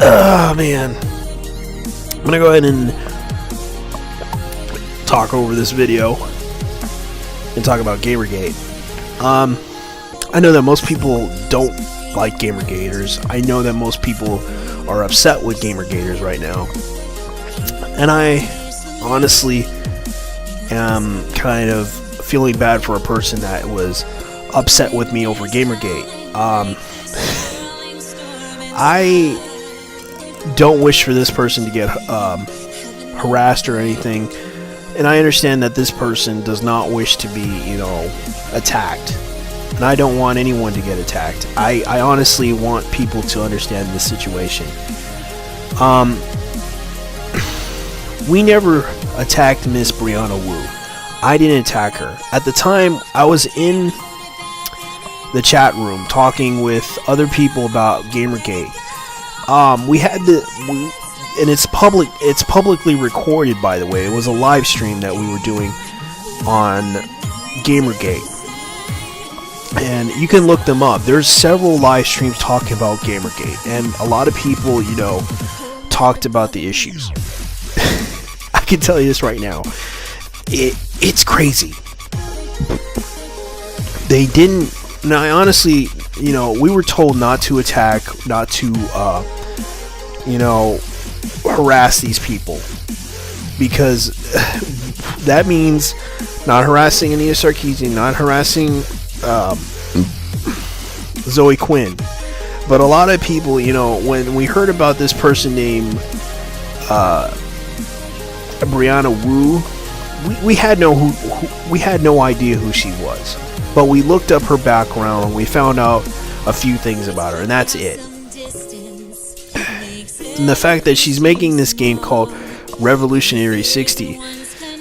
Oh man, I'm gonna go ahead and talk over this video and talk about Gamergate. I know that most people don't like Gamergaters. I know that most people are upset with Gamergaters right now, and I honestly am kind of feeling bad for a person that was upset with me over Gamergate. I don't wish for this person to get harassed or anything, and I understand that this person does not wish to be, attacked, and I don't want anyone to get attacked. I honestly want people to understand this situation. We never attacked Miss Brianna Wu. I didn't attack her. At the time, I was in the chat room talking with other people about Gamergate. We had and it's public. It's publicly recorded, by the way. It was a live stream that we were doing on Gamergate, and you can look them up. There's several live streams talking about Gamergate, and a lot of people, talked about the issues. I can tell you this right now. It's crazy. They didn't. Now, I honestly, we were told not to attack, not to, harass these people, because that means not harassing Anita Sarkeesian, not harassing Zoe Quinn. But a lot of people, when we heard about this person named Brianna Wu, we had no idea who she was. But we looked up her background and we found out a few things about her, and that's it. And the fact that she's making this game called Revolutionary 60,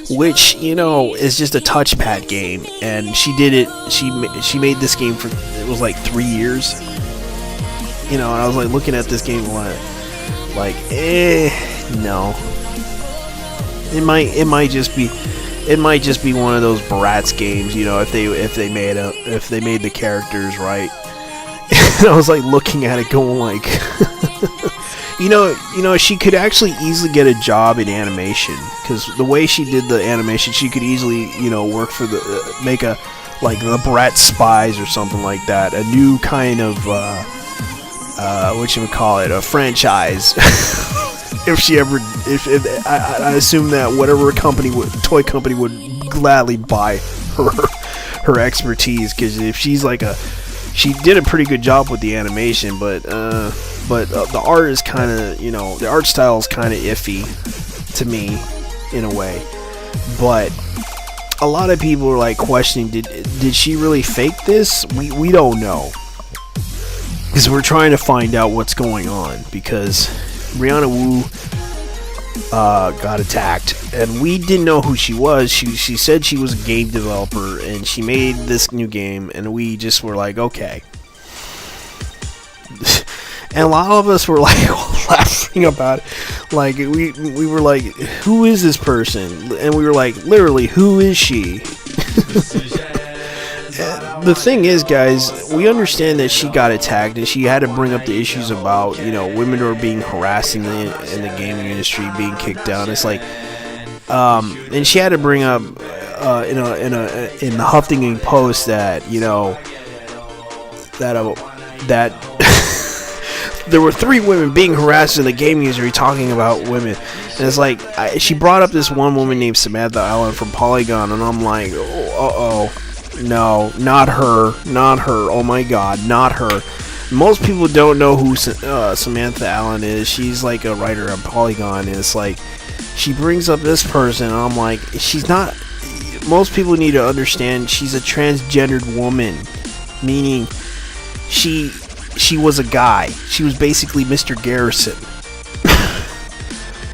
which, is just a touchpad game, and she did it, she made this game for, it was like 3 years. And I was like looking at this game like, no. It might just be one of those Bratz games, if they made the characters right. And I was like looking at it, going like, she could actually easily get a job in animation, because the way she did the animation, she could easily, work for make the Bratz Spies or something like that, a new kind of a franchise. If I assume that whatever toy company would gladly buy her expertise, because if she's she did a pretty good job with the animation, but the art is kind of, the art style is kind of iffy to me in a way. But a lot of people are like questioning, did she really fake this? We don't know, because we're trying to find out what's going on, because Brianna Wu got attacked, and we didn't know who she was. She said she was a game developer, and she made this new game, and we just were like, okay. And a lot of us were like laughing about it. Like, we were like, who is this person? And we were like, literally, who is she? The thing is, guys, we understand that she got attacked, and she had to bring up the issues about, women who are being harassed in the gaming industry, being kicked down. It's like, and she had to bring up in the Huffington Post that that there were 3 women being harassed in the gaming industry, talking about women. And it's like, she brought up this one woman named Samantha Allen from Polygon, and I'm like, no, not her, oh my god, not her. Most people don't know who Samantha Allen is. She's like a writer on Polygon, and it's like, she brings up this person, and I'm like, she's not, most people need to understand, she's a transgendered woman, meaning she was a guy. She was basically Mr. Garrison.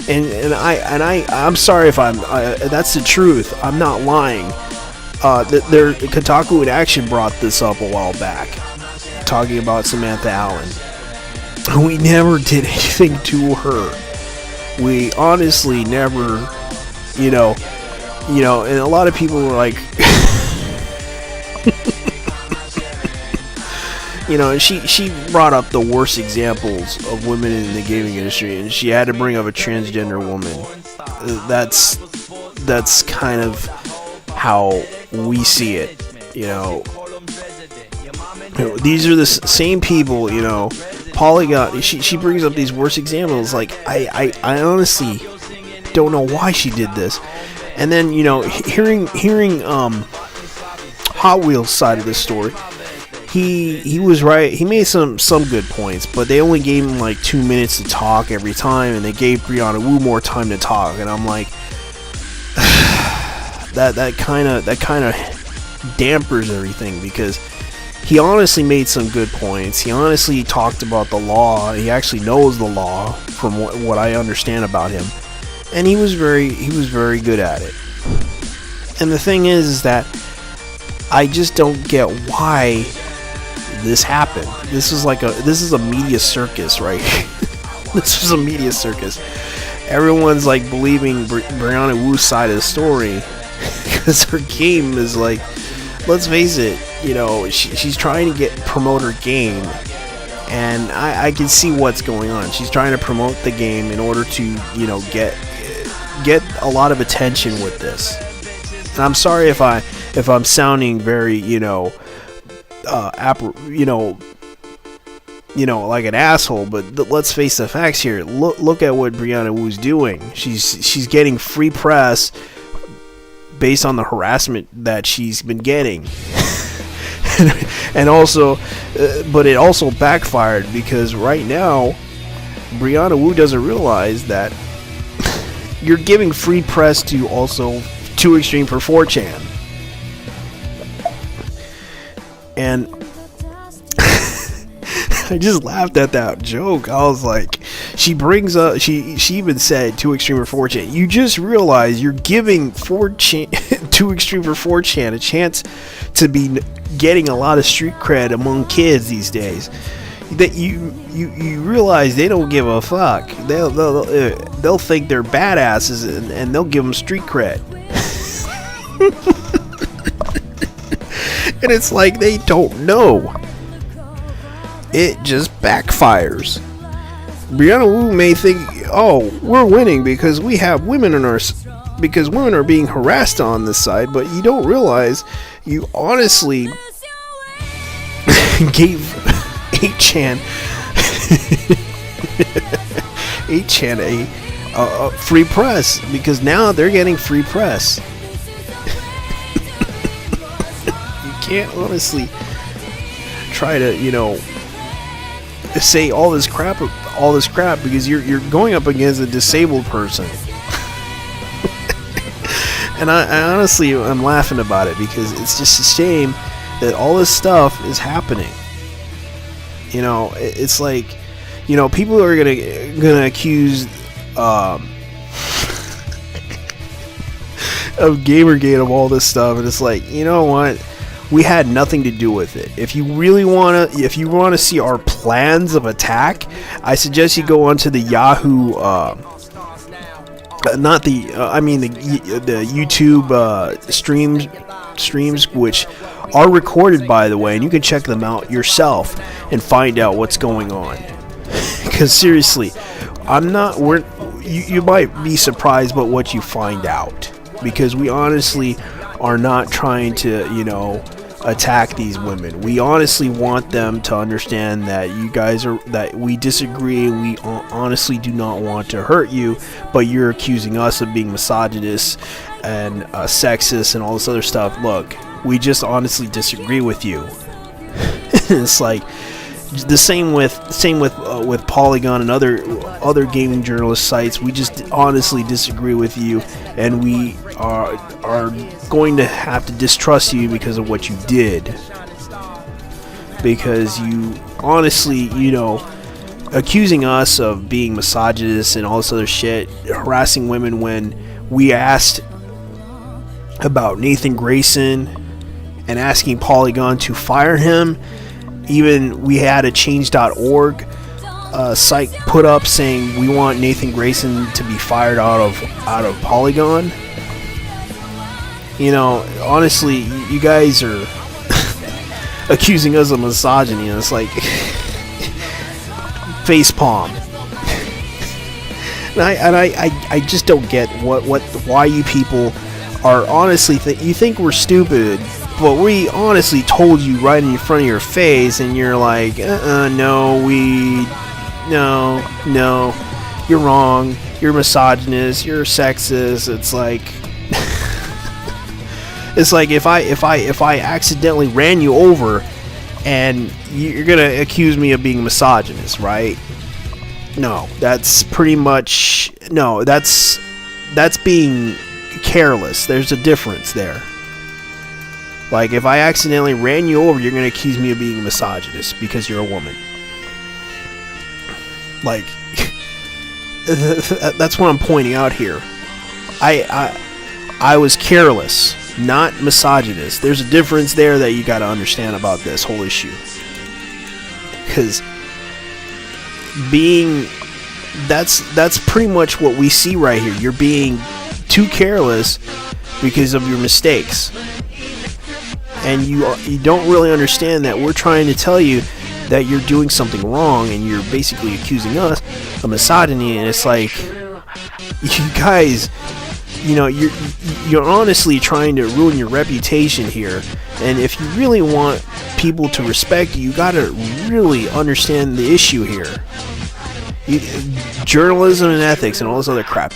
and I'm sorry if that's the truth. I'm not lying. Kotaku in Action brought this up a while back, talking about Samantha Allen. We never did anything to her. We honestly never, and a lot of people were like, you know, she brought up the worst examples of women in the gaming industry, and she had to bring up a transgender woman. That's kind of how we see it, you know. These are the same people, you know. Polygon, she brings up these worst examples. Like, I honestly don't know why she did this. And then, you know, hearing Hot Wheels' side of this story, he was right. He made some good points, but they only gave him like 2 minutes to talk every time, and they gave Brianna Wu more time to talk. And I'm like, that kind of dampers everything, because he honestly made some good points. He honestly talked about the law. He actually knows the law, from what I understand about him, and he was very good at it. And the thing is that I just don't get why this happened. This is a media circus, right? This is a media circus. Everyone's like believing Brianna Wu's side of the story, because her game is like, let's face it, you know, she's trying to promote her game, and I can see what's going on. She's trying to promote the game in order to, you know, get a lot of attention with this. And I'm sorry if I'm sounding very, you know, like an asshole, but let's face the facts here. Look at what Brianna Wu's doing. She's getting free press based on the harassment that she's been getting. And also, but it also backfired, because right now Brianna Wu doesn't realize that you're giving free press to also Too Extreme for 4chan. And I just laughed at that joke. I was like, she brings up, she even said Too Extreme for 4chan. You just realize you're giving 4chan, Too Extreme for 4chan, a chance to be getting a lot of street cred among kids these days. That you realize they don't give a fuck. They'll think they're badasses, and they'll give them street cred. And it's like they don't know. It just backfires. Brianna Wu may think, oh, we're winning because we have women in our, because women are being harassed on this side, but you don't realize you honestly gave 8chan 8chan a free press, because now they're getting free press. You can't honestly try to, you know, say all this crap because you're going up against a disabled person. And I honestly, I'm laughing about it, because it's just a shame that all this stuff is happening. You know, it's like, you know, people are gonna accuse of Gamergate of all this stuff, and it's like, you know what? We had nothing to do with it. If you really wanna see our plans of attack, I suggest you go onto the Yahoo, the YouTube streams, which are recorded, by the way, and you can check them out yourself and find out what's going on. Because seriously, you might be surprised by what you find out, because we honestly are not trying to, you know, attack these women. We honestly want them to understand that that we disagree. We honestly do not want to hurt you, but you're accusing us of being misogynist and sexist and all this other stuff. Look, we just honestly disagree with you. It's like the same with Polygon and other gaming journalist sites. We just honestly disagree with you, and we are going to have to distrust you because of what you did. Because you honestly, you know, accusing us of being misogynist and all this other shit, harassing women, when we asked about Nathan Grayson and asking Polygon to fire him. Even we had a change.org site put up saying we want Nathan Grayson to be fired out of Polygon. You know, honestly, you guys are accusing us of misogyny, and it's like facepalm. And I just don't get why you people are honestly you think we're stupid, but we honestly told you right in front of your face, and you're like, no, you're wrong, you're misogynist, you're sexist. It's like, it's like if I accidentally ran you over, and you're gonna accuse me of being misogynist, right? No, that's pretty much, no, that's being careless. There's a difference there. Like, if I accidentally ran you over, you're going to accuse me of being a misogynist because you're a woman. Like, that's what I'm pointing out here. I was careless, not misogynist. There's a difference there that you got to understand about this whole issue. Because that's pretty much what we see right here. You're being too careless because of your mistakes, and you don't really understand that we're trying to tell you that you're doing something wrong, and you're basically accusing us of misogyny. And it's like, you guys, you're honestly trying to ruin your reputation here. And if you really want people to respect you, you gotta really understand the issue here. Journalism and ethics and all this other crap.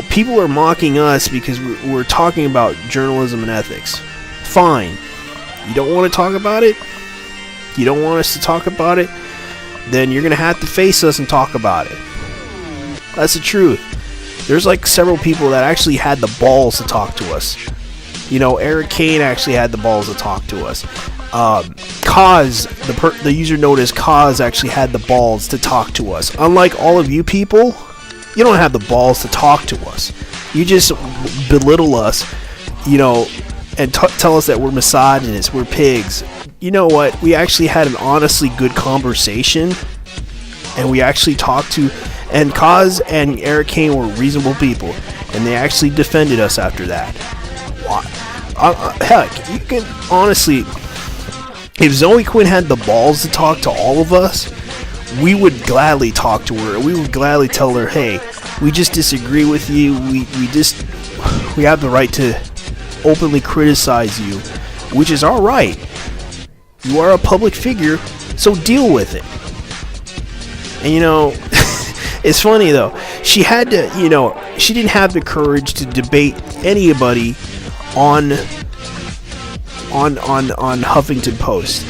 People are mocking us because we're talking about journalism and ethics. Fine. You don't want to talk about it? You don't want us to talk about it? Then you're going to have to face us and talk about it. That's the truth. There's like several people that actually had the balls to talk to us. Eric Kane actually had the balls to talk to us. Kaz, the user known as Kaz, actually had the balls to talk to us. Unlike all of you people, you don't have the balls to talk to us. You just belittle us, and tell us that we're misogynists, we're pigs. You know what? We actually had an honestly good conversation, and we actually talked to, and Kaz and Eric Kane were reasonable people, and they actually defended us after that. Heck, you can honestly, if Zoe Quinn had the balls to talk to all of us, we would gladly talk to her. We would gladly tell her, hey, we just disagree with you. We have the right to openly criticize you, which is our right. You are a public figure, so deal with it. And it's funny though. She had to, she didn't have the courage to debate anybody on Huffington Post.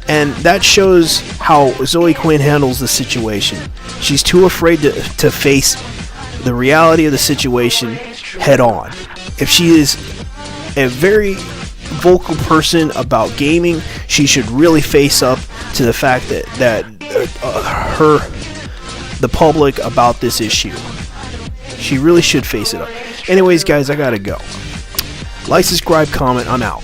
And that shows how Zoe Quinn handles the situation. She's too afraid to face the reality of the situation head on. If she is a very vocal person about gaming, she should really face up to the fact that the public about this issue. She really should face it up. Anyways, guys, I gotta go. Like, subscribe, comment. I'm out.